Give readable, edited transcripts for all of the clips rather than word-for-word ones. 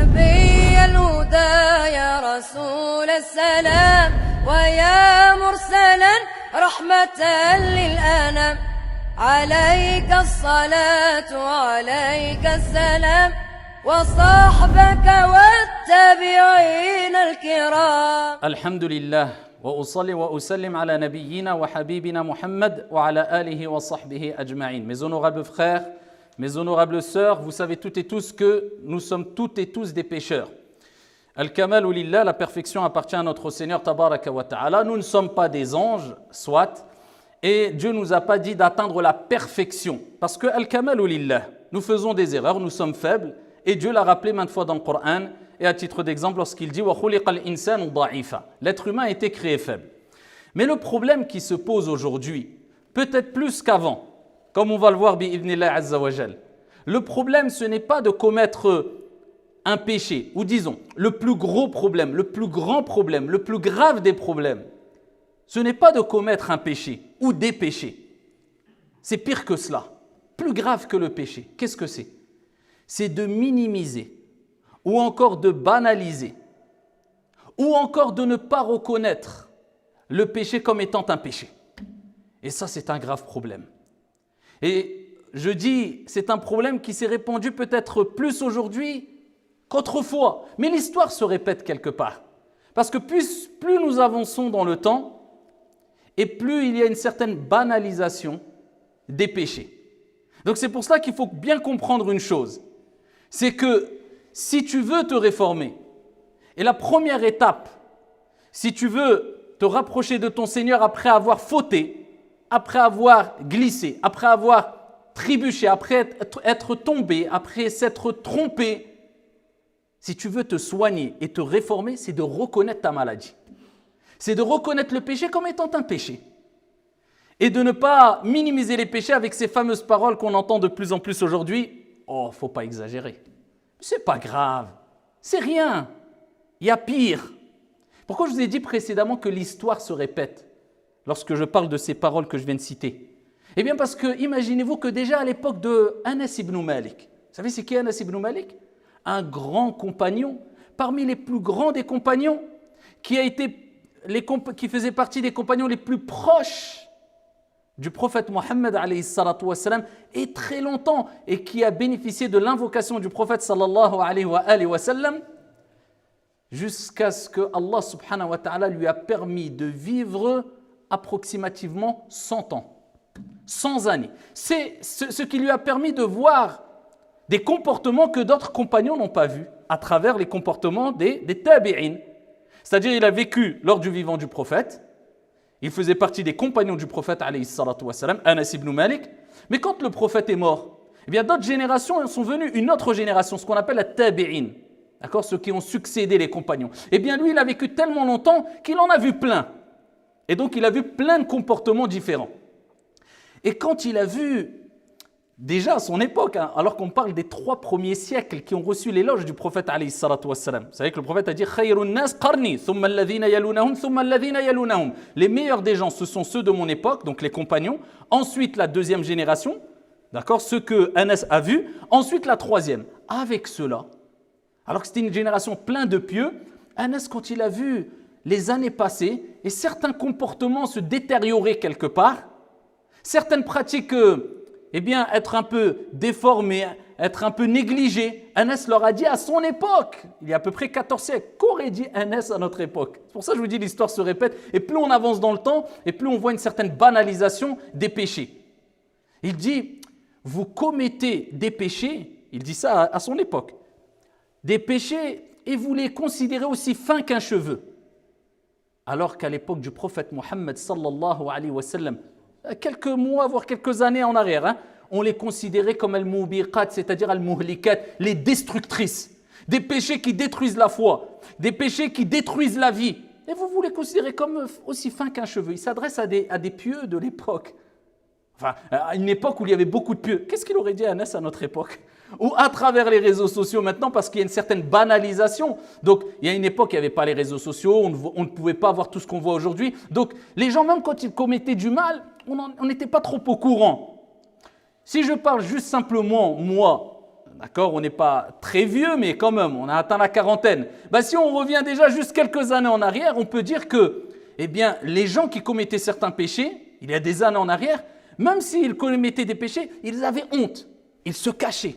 نبي الهدى يا رسول السلام ويا مرسلا رحمة للأنام عليك الصلاة وعليك السلام وصحبك والتابعين الكرام. الحمد لله وأصلي وأسلم على نبينا وحبيبنا محمد وعلى آله وصحبه أجمعين. Mes honorables frères, mes honorables sœurs, vous savez toutes et tous que nous sommes toutes et tous des pécheurs. Al-Kamalu Lillah, la perfection appartient à notre Seigneur Tabaraka wa Ta'ala. Nous ne sommes pas des anges, soit, et Dieu ne nous a pas dit d'atteindre la perfection. Parce que Al-Kamalu Lillah, nous faisons des erreurs, nous sommes faibles, et Dieu l'a rappelé maintes fois dans le Coran, et à titre d'exemple lorsqu'il dit « Wa khuliqal insanu da'ifa ». L'être humain a été créé faible. Mais le problème qui se pose aujourd'hui, peut-être plus qu'avant, comme on va le voir bi'idhnillah azza wa jal, le problème ce n'est pas de commettre un péché, ou disons, le plus gros problème, le plus grand problème, le plus grave des problèmes, ce n'est pas de commettre un péché ou des péchés. C'est pire que cela, plus grave que le péché. Qu'est-ce que c'est ? C'est de minimiser, ou encore de banaliser, ou encore de ne pas reconnaître le péché comme étant un péché. Et ça, c'est un grave problème. Et je dis, c'est un problème qui s'est répandu peut-être plus aujourd'hui qu'autrefois. Mais l'histoire se répète quelque part. Parce que plus nous avançons dans le temps, et plus il y a une certaine banalisation des péchés. Donc c'est pour cela qu'il faut bien comprendre une chose. C'est que si tu veux te réformer, et la première étape, si tu veux te rapprocher de ton Seigneur après avoir fauté, après avoir glissé, après avoir trébuché, après être tombé, après s'être trompé, si tu veux te soigner et te réformer, c'est de reconnaître ta maladie. C'est de reconnaître le péché comme étant un péché. Et de ne pas minimiser les péchés avec ces fameuses paroles qu'on entend de plus en plus aujourd'hui. Oh, faut pas exagérer. C'est pas grave. C'est rien. Il y a pire. Pourquoi je vous ai dit précédemment que l'histoire se répète lorsque je parle de ces paroles que je viens de citer? Eh bien parce que imaginez-vous que déjà à l'époque de Anas ibn Malik, vous savez c'est qui Anas ibn Malik? Un grand compagnon, parmi les plus grands des compagnons, qui faisait partie des compagnons les plus proches du prophète Mohammed alayhi salatu wassalam, et très longtemps, et qui a bénéficié de l'invocation du prophète sallallahu alayhi wa sallam, jusqu'à ce que Allah subhanahu wa ta'ala lui a permis de vivre approximativement 100 ans, 100 années. C'est ce qui lui a permis de voir des comportements que d'autres compagnons n'ont pas vus à travers les comportements des tabi'in. C'est-à-dire il a vécu lors du vivant du prophète, il faisait partie des compagnons du prophète alayhi salatu wassalam, Anas ibn Malik, mais quand le prophète est mort, eh bien d'autres générations sont venues, une autre génération, ce qu'on appelle la tabi'in, d'accord, ceux qui ont succédé les compagnons. Eh bien lui il a vécu tellement longtemps qu'il en a vu plein. Et donc il a vu plein de comportements différents. Et quand il a vu, déjà à son époque, alors qu'on parle des 3 premiers siècles qui ont reçu l'éloge du prophète alayhi salatu wassalam. Vous savez que le prophète a dit Khayrun nas qarni, thumma alladhina yalunahum, thumma alladhina yalunahum. Les meilleurs des gens, ce sont ceux de mon époque, donc les compagnons. Ensuite, la deuxième génération, d'accord, ceux que Anas a vus. Ensuite, la troisième. Avec cela, alors que c'était une génération pleine de pieux, Anas, quand il a vu les années passées et certains comportements se détériorer quelque part, certaines pratiques eh bien, être un peu déformé, être un peu négligé. Anas leur a dit à son époque, il y a à peu près 14 siècles, qu'aurait dit Anas à notre époque? C'est pour ça que je vous dis l'histoire se répète, et plus on avance dans le temps, et plus on voit une certaine banalisation des péchés. Il dit, vous commettez des péchés, il dit ça à son époque, des péchés, et vous les considérez aussi fins qu'un cheveu. Alors qu'à l'époque du prophète Mohammed sallallahu alayhi wa sallam, quelques mois, voire quelques années en arrière, on les considérait comme al-mubiqat, c'est-à-dire al-muhlikat, les destructrices. Des péchés qui détruisent la foi, des péchés qui détruisent la vie. Et vous les considérez comme aussi fins qu'un cheveu. Il s'adresse à des pieux de l'époque. Enfin, à une époque où il y avait beaucoup de pieux. Qu'est-ce qu'il aurait dit à Anas à notre époque? Ou à travers les réseaux sociaux maintenant, parce qu'il y a une certaine banalisation. Donc, il y a une époque, il n'y avait pas les réseaux sociaux, on ne pouvait pas voir tout ce qu'on voit aujourd'hui. Donc, les gens, même quand ils commettaient du mal, on n'était pas trop au courant. Si je parle juste simplement, moi, d'accord, on n'est pas très vieux, mais quand même, on a atteint la quarantaine. Ben, si on revient déjà juste quelques années en arrière, on peut dire que, eh bien, les gens qui commettaient certains péchés, il y a des années en arrière, même s'ils commettaient des péchés, ils avaient honte, ils se cachaient.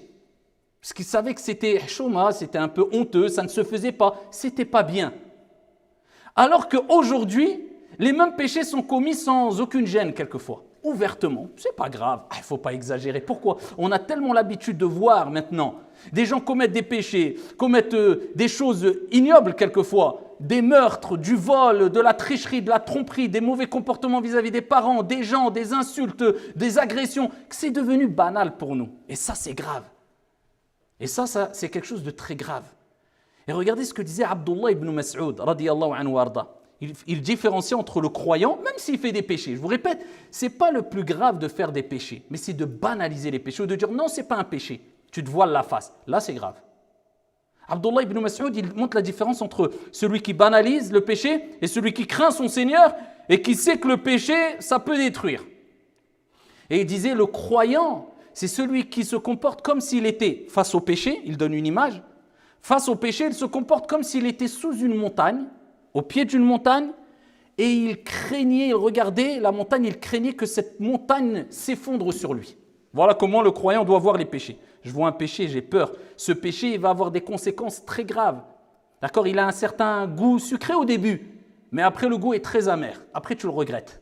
Parce qu'ils savaient que c'était chouma, c'était un peu honteux, ça ne se faisait pas, c'était pas bien. Alors qu'aujourd'hui, les mêmes péchés sont commis sans aucune gêne quelquefois, ouvertement. C'est pas grave, il ne faut pas exagérer. Pourquoi? On a tellement l'habitude de voir maintenant des gens commettre des péchés, commettent des choses ignobles quelquefois, des meurtres, du vol, de la tricherie, de la tromperie, des mauvais comportements vis-à-vis des parents, des gens, des insultes, des agressions, que c'est devenu banal pour nous. Et ça, c'est grave. Et ça, c'est quelque chose de très grave. Et regardez ce que disait Abdullah ibn Mas'ud, radiyallahu anhu warda. Il différencie entre le croyant, même s'il fait des péchés. Je vous répète, ce n'est pas le plus grave de faire des péchés, mais c'est de banaliser les péchés ou de dire non, ce n'est pas un péché. Tu te voiles la face. Là, c'est grave. Abdullah ibn Mas'ud, il montre la différence entre celui qui banalise le péché et celui qui craint son Seigneur et qui sait que le péché, ça peut détruire. Et il disait, le croyant, c'est celui qui se comporte comme s'il était face au péché, il donne une image, face au péché, il se comporte comme s'il était sous une montagne, au pied d'une montagne, et il craignait, il regardait la montagne, il craignait que cette montagne s'effondre sur lui. Voilà comment le croyant doit voir les péchés. Je vois un péché, j'ai peur. Ce péché, il va avoir des conséquences très graves. D'accord? Il a un certain goût sucré au début, mais après le goût est très amer. Après, tu le regrettes.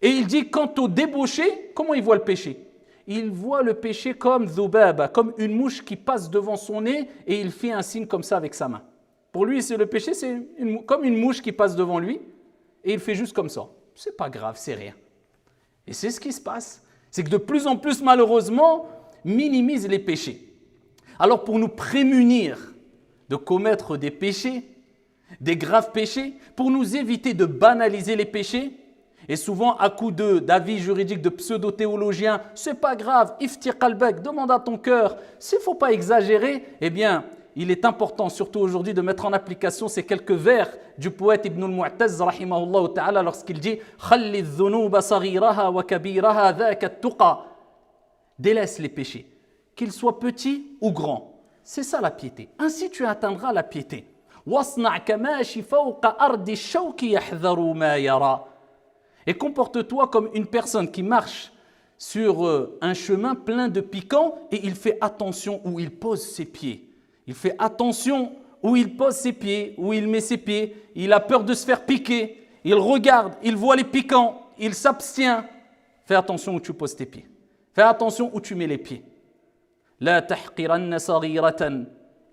Et il dit, quant au débauché, comment il voit le péché? Il voit le péché comme dhubaba, comme une mouche qui passe devant son nez et il fait un signe comme ça avec sa main. Pour lui, le péché, c'est comme une mouche qui passe devant lui et il fait juste comme ça. C'est pas grave, c'est rien. Et c'est ce qui se passe. C'est que de plus en plus, malheureusement, minimise les péchés. Alors pour nous prémunir de commettre des péchés, des graves péchés, pour nous éviter de banaliser les péchés, et souvent à coup d'avis juridiques de pseudo-théologiens, c'est pas grave, ifti qalbak, demande à ton cœur, s'il ne faut pas exagérer, eh bien, il est important, surtout aujourd'hui, de mettre en application ces quelques vers du poète Ibn al-Mu'taz, rahimahullah ta'ala, lorsqu'il dit « Khalli dhunuba saghiraha wa kabiraha dhaka at-tuqa » Délaisse les péchés, qu'ils soient petits ou grands. C'est ça la piété. Ainsi tu atteindras la piété. وَاصْنَعْ كَمَاشِ فَوْقَ أَرْضِ الشَّوْكِ يَحْذَرُ مَا يَرَى Et comporte-toi comme une personne qui marche sur un chemin plein de piquants et il fait attention où il pose ses pieds. Il fait attention où il pose ses pieds, où il met ses pieds. Il a peur de se faire piquer. Il regarde, il voit les piquants, il s'abstient. Fais attention où tu poses tes pieds. Fais attention où tu mets les pieds. La tahqiranna saghiratan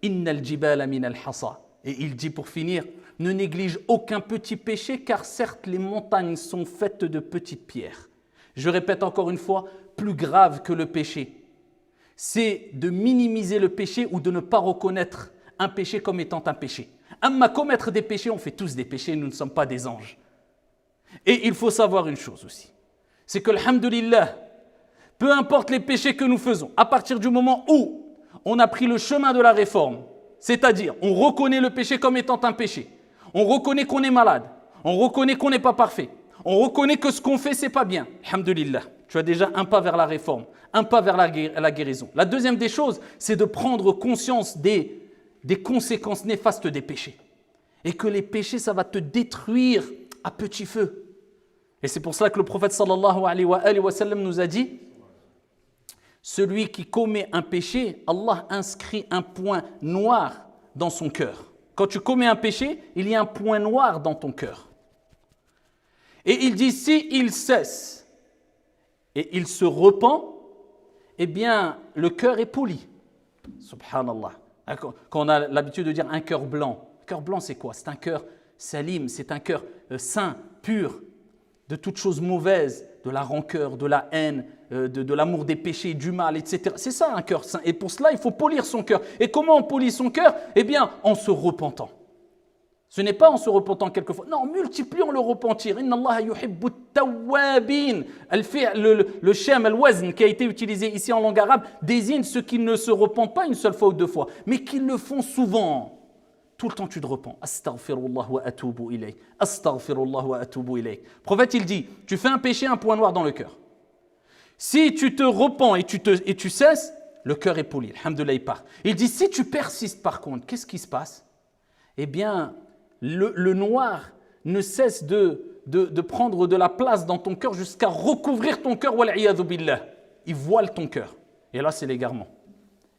innal jibala min al-hasa. Et il dit pour finir, ne néglige aucun petit péché car certes les montagnes sont faites de petites pierres. Je répète encore une fois, plus grave que le péché, c'est de minimiser le péché ou de ne pas reconnaître un péché comme étant un péché. Amma commettre des péchés, on fait tous des péchés, nous ne sommes pas des anges. Et il faut savoir une chose aussi, c'est que alhamdulillah, peu importe les péchés que nous faisons, à partir du moment où on a pris le chemin de la réforme, c'est-à-dire on reconnaît le péché comme étant un péché, on reconnaît qu'on est malade, on reconnaît qu'on n'est pas parfait, on reconnaît que ce qu'on fait, c'est pas bien. Alhamdulillah, tu as déjà un pas vers la réforme, un pas vers la guérison. La deuxième des choses, c'est de prendre conscience des conséquences néfastes des péchés. Et que les péchés, ça va te détruire à petit feu. Et c'est pour cela que le prophète sallallahu alayhi wa sallam nous a dit, celui qui commet un péché, Allah inscrit un point noir dans son cœur. Quand tu commets un péché, il y a un point noir dans ton cœur. Et il dit, si il cesse et il se repent, eh bien, le cœur est poli. Subhanallah. Quand on a l'habitude de dire un cœur blanc. Un cœur blanc, c'est quoi? C'est un cœur salim, c'est un cœur saint, pur, de toutes choses mauvaises, de la rancœur, de la haine, de l'amour des péchés, du mal, etc. C'est ça un cœur saint. Et pour cela, il faut polir son cœur. Et comment on polit son cœur? Eh bien, en se repentant. Ce n'est pas en se repentant quelquefois. Non, multiplions le repentir. Inna Allah yuhibbu tawwabin. Le shem, al-wazn, qui a été utilisé ici en langue arabe, désigne ceux qui ne se repentent pas une seule fois ou deux fois, mais qui le font souvent. Tout le temps, tu te repens. Astaghfirullah wa atubu ilayk. Astaghfirullah wa atubu ilayk. Le prophète, il dit, tu fais un péché, un point noir dans le cœur. Si tu te repens et tu cesses, le cœur est poli, alhamdoulilah, il part. Il dit, si tu persistes par contre, qu'est-ce qui se passe? Eh bien, le noir ne cesse de prendre de la place dans ton cœur jusqu'à recouvrir ton cœur, wal'iyadhu billah. Il voile ton cœur. Et là, c'est l'égarement.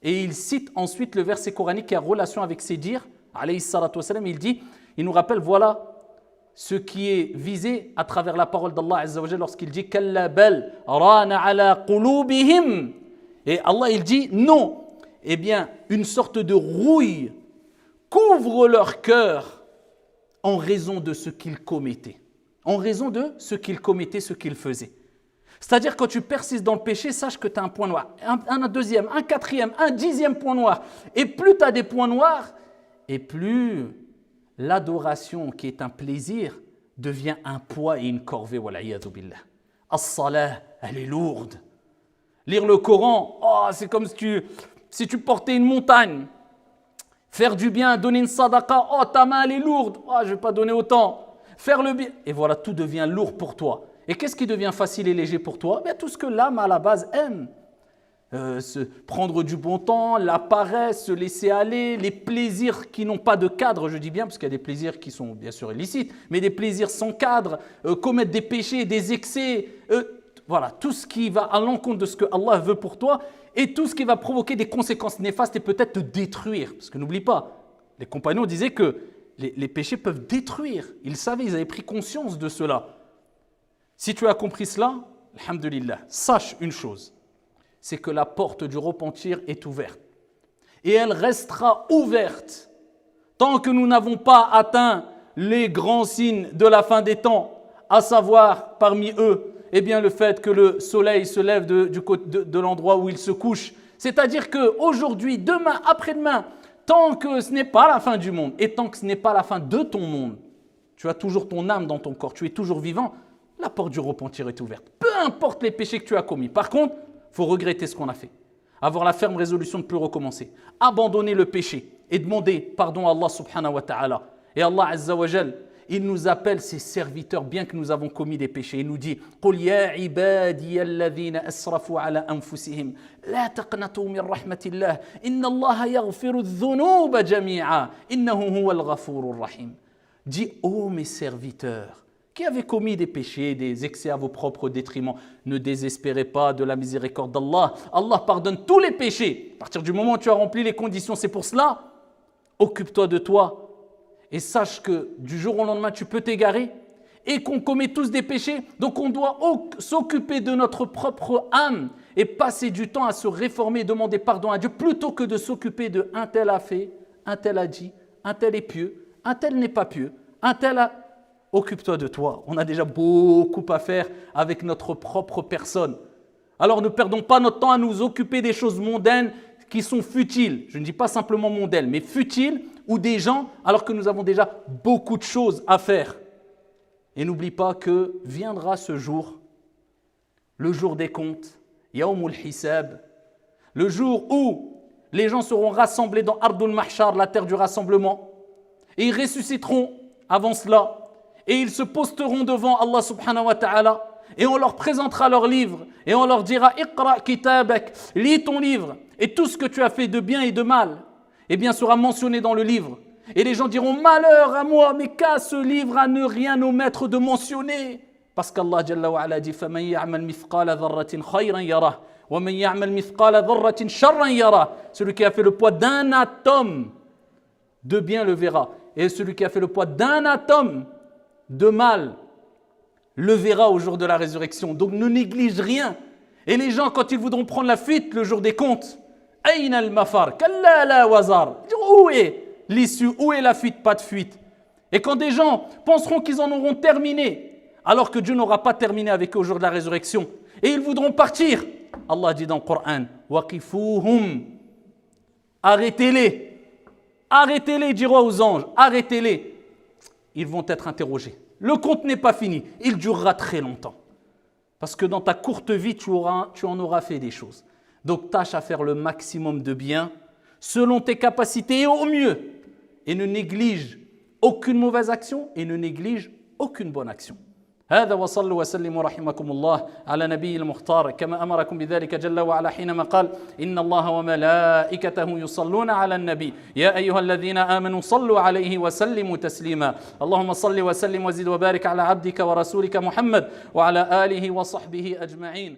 Et il cite ensuite le verset coranique qui a relation avec ses dires, alayhi salatu wassalam, il dit, il nous rappelle, voilà ce qui est visé à travers la parole d'Allah Azza wa Jalla lorsqu'il dit Kalla bal rana ala qulubihim. Et Allah il dit non. Eh bien, une sorte de rouille couvre leur cœur en raison de ce qu'ils commettaient. En raison de ce qu'ils commettaient, ce qu'ils faisaient. C'est-à-dire quand tu persistes dans le péché, sache que tu as un point noir, un deuxième, un quatrième, un 10e point noir. Et plus tu as des points noirs, et plus l'adoration qui est un plaisir devient un poids et une corvée. Wal'iyadhu billah. As-salah, elle est lourde. Lire le Coran, oh, c'est comme si tu portais une montagne. Faire du bien, donner une sadaqa, oh ta main elle est lourde, oh, je ne vais pas donner autant. Faire le bien, et voilà, tout devient lourd pour toi. Et qu'est-ce qui devient facile et léger pour toi? Bien, tout ce que l'âme à la base aime. Prendre du bon temps, la paresse, se laisser aller, les plaisirs qui n'ont pas de cadre, je dis bien, parce qu'il y a des plaisirs qui sont bien sûr illicites, mais des plaisirs sans cadre, commettre des péchés, des excès, voilà, tout ce qui va à l'encontre de ce que Allah veut pour toi et tout ce qui va provoquer des conséquences néfastes et peut-être te détruire. Parce que n'oublie pas, les compagnons disaient que les péchés peuvent détruire. Ils savaient, ils avaient pris conscience de cela. Si tu as compris cela, alhamdulillah, sache une chose, c'est que la porte du repentir est ouverte. Et elle restera ouverte tant que nous n'avons pas atteint les grands signes de la fin des temps, à savoir parmi eux, eh bien, le fait que le soleil se lève de l'endroit où il se couche. C'est-à-dire qu'aujourd'hui, demain, après-demain, tant que ce n'est pas la fin du monde et tant que ce n'est pas la fin de ton monde, tu as toujours ton âme dans ton corps, tu es toujours vivant, la porte du repentir est ouverte. Peu importe les péchés que tu as commis. Par contre, il faut regretter ce qu'on a fait. Avoir la ferme résolution de ne plus recommencer. Abandonner le péché et demander pardon à Allah subhanahu wa ta'ala. Et Allah azza wa jal, il nous appelle ses serviteurs bien que nous avons commis des péchés. Il nous dit قُلْ يَا عِبَادِيَ الَّذِينَ أَسْرَفُوا عَلَى أَنفُسِهِمْ لَا تَقْنَطُوا مِنْ رَحْمَةِ اللَّهِ إِنَّ اللَّهَ يَغْفِرُ الذُّنُوبَ جَمِيعًا إِنَّهُ هُوَ الْغَفُورُ الرَّحِيمُ. Dis, ô mes serviteurs, qui avez commis des péchés, des excès à vos propres détriments, ne désespérez pas de la miséricorde d'Allah. Allah pardonne tous les péchés. À partir du moment où tu as rempli les conditions, c'est pour cela. Occupe-toi de toi et sache que du jour au lendemain, tu peux t'égarer et qu'on commet tous des péchés. Donc on doit s'occuper de notre propre âme et passer du temps à se réformer et demander pardon à Dieu plutôt que de s'occuper de un tel a fait, un tel a dit, un tel est pieux, un tel n'est pas pieux, un tel a... Occupe-toi de toi. On a déjà beaucoup à faire avec notre propre personne. Alors ne perdons pas notre temps à nous occuper des choses mondaines qui sont futiles. Je ne dis pas simplement mondaines, mais futiles ou des gens alors que nous avons déjà beaucoup de choses à faire. Et n'oublie pas que viendra ce jour, le jour des comptes, Yawmul Hisab, le jour où les gens seront rassemblés dans Ardul Mahshar, la terre du rassemblement, et ils ressusciteront avant cela. Et ils se posteront devant Allah subhanahu wa ta'ala et on leur présentera leur livre et on leur dira Iqra kitabak, lis ton livre et tout ce que tu as fait de bien et de mal eh bien sera mentionné dans le livre et les gens diront malheur à moi mais qu'a ce livre à ne rien omettre de mentionner parce qu'Allah jalla wa ala dit faman ya'mal mithqala dharratin khayran yarah wa man ya'mal mithqala dharratin sharran yarah. Celui qui a fait le poids d'un atome de bien le verra et celui qui a fait le poids d'un atome de mal, le verra au jour de la résurrection. Donc ne néglige rien. Et les gens, quand ils voudront prendre la fuite le jour des comptes, Aïna al-mafar, kalla la wazar. Où est l'issue? Où est la fuite? Pas de fuite. Et quand des gens penseront qu'ils en auront terminé, alors que Dieu n'aura pas terminé avec eux au jour de la résurrection, et ils voudront partir, Allah dit dans le Coran, waqifuhum, arrêtez-les. Arrêtez-les, dira aux anges, arrêtez-les. Ils vont être interrogés. Le compte n'est pas fini. Il durera très longtemps. Parce que dans ta courte vie, tu en auras fait des choses. Donc, tâche à faire le maximum de bien selon tes capacités et au mieux. Et ne néglige aucune mauvaise action et ne néglige aucune bonne action. هذا وصلوا وسلموا رحمكم الله على نبي المختار كما أمركم بذلك جل وعلا حينما قال إن الله وملائكته يصلون على النبي يا أيها الذين آمنوا صلوا عليه وسلموا تسليما. اللهم صل وسلم وزد وبارك على عبدك ورسولك محمد وعلى آله وصحبه أجمعين.